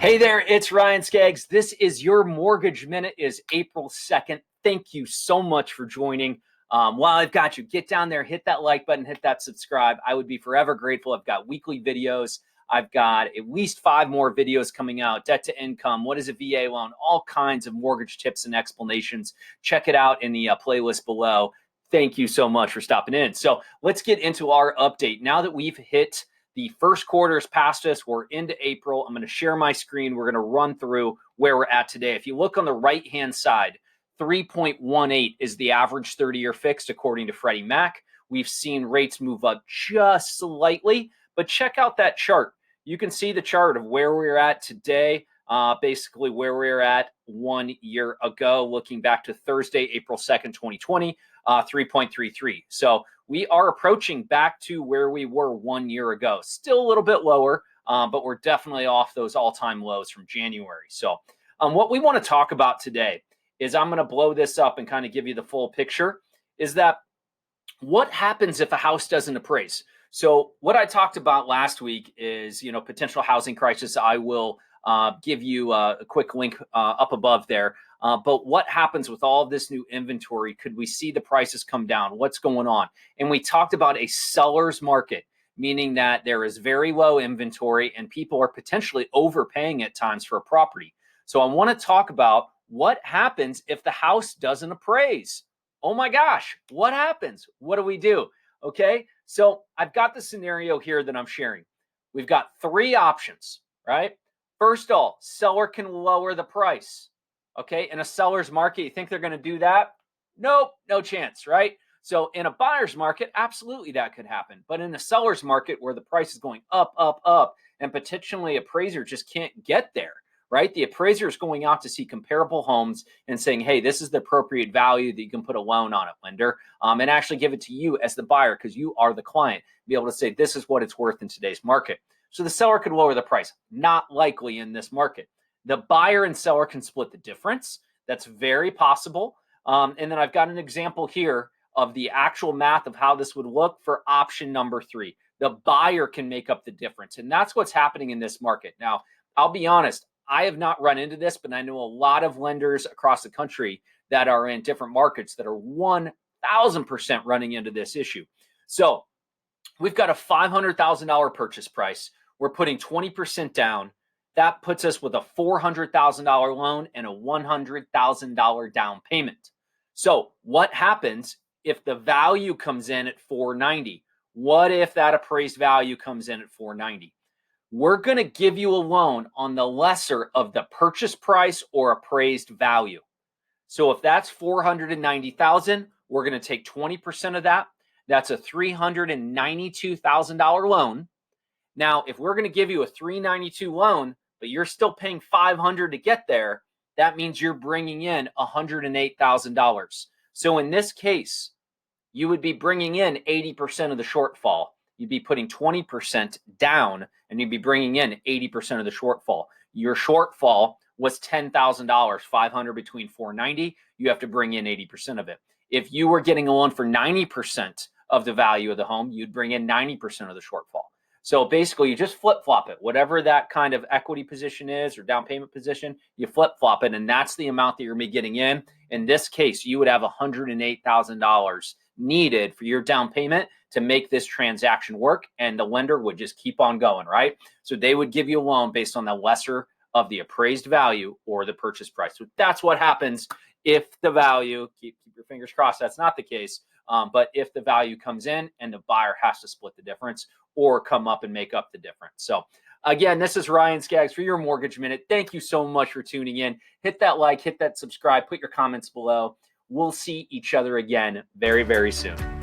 Hey there, it's Ryan Skaggs. This is your Mortgage Minute. Is April 2nd. Thank you so much for joining. While I've got you, get down there, hit that like button, hit that subscribe. I would be forever grateful. I've got weekly videos. I've got at least 5 more videos coming out. Debt to income, what is a VA loan, all kinds of mortgage tips and explanations. Check it out in the playlist below. Thank you so much for stopping in. So let's get into our update. Now that we've hit the first quarter is past us, we're into April. I'm going to share my screen. We're going to run through where we're at today. If you look on the right-hand side, 3.18 is the average 30-year fixed according to Freddie Mac. We've seen rates move up just slightly, but check out that chart. You can see the chart of where we're at today, basically where we were at 1 year ago, looking back to Thursday, April 2nd, 2020, 3.33. So we are approaching back to where we were 1 year ago. Still a little bit lower, but we're definitely off those all-time lows from January. So what we want to talk about today is, I'm going to blow this up and kind of give you the full picture, is that what happens if a house doesn't appraise? So what I talked about last week is, potential housing crisis. I will give you a quick link up above there. But what happens with all of this new inventory? Could we see the prices come down? What's going on? And we talked about a seller's market, meaning that there is very low inventory and people are potentially overpaying at times for a property. So I want to talk about what happens if the house doesn't appraise. Oh my gosh, what happens? What do we do? Okay, so I've got the scenario here that I'm sharing. We've got 3 options, right? First of all, seller can lower the price. Okay, in a seller's market, you think they're going to do that? Nope, no chance, right? So in a buyer's market, absolutely that could happen. But in a seller's market where the price is going up, and potentially appraiser just can't get there, right? The appraiser is going out to see comparable homes and saying, hey, this is the appropriate value that you can put a loan on it, lender, and actually give it to you as the buyer because you are the client. Be able to say, this is what it's worth in today's market. So the seller could lower the price. Not likely in this market. The buyer and seller can split the difference. That's very possible. And then I've got an example here of the actual math of how this would look for option number 3. The buyer can make up the difference. And that's what's happening in this market. Now, I'll be honest, I have not run into this, but I know a lot of lenders across the country that are in different markets that are 1,000% running into this issue. So we've got a $500,000 purchase price. We're putting 20% down. That puts us with a $400,000 loan and a $100,000 down payment. So what happens if the value comes in at $490,000? What if that appraised value comes in at $490,000? We're going to give you a loan on the lesser of the purchase price or appraised value. So if that's $490,000, we're going to take 20% of that. That's a $392,000 loan. Now, if we're going to give you a $392,000 loan, but you're still paying $500,000 to get there, that means you're bringing in $108,000. So in this case, you would be bringing in 80% of the shortfall. You'd be putting 20% down, and you'd be bringing in 80% of the shortfall. Your shortfall was $10,000, $500,000 between $490,000. You have to bring in 80% of it. If you were getting a loan for 90% of the value of the home, you'd bring in 90% of the shortfall. So basically, you just flip-flop it. Whatever that kind of equity position is or down payment position, you flip-flop it, and that's the amount that you're going to be getting in. In this case, you would have $108,000 needed for your down payment to make this transaction work, and the lender would just keep on going, right? So they would give you a loan based on the lesser of the appraised value or the purchase price. So that's what happens if the value, keep your fingers crossed that's not the case, but if the value comes in and the buyer has to split the difference or come up and make up the difference. So again, this is Ryan Skaggs for your Mortgage Minute. Thank you so much for tuning in. Hit that like, hit that subscribe, put your comments below. We'll see each other again very, very soon.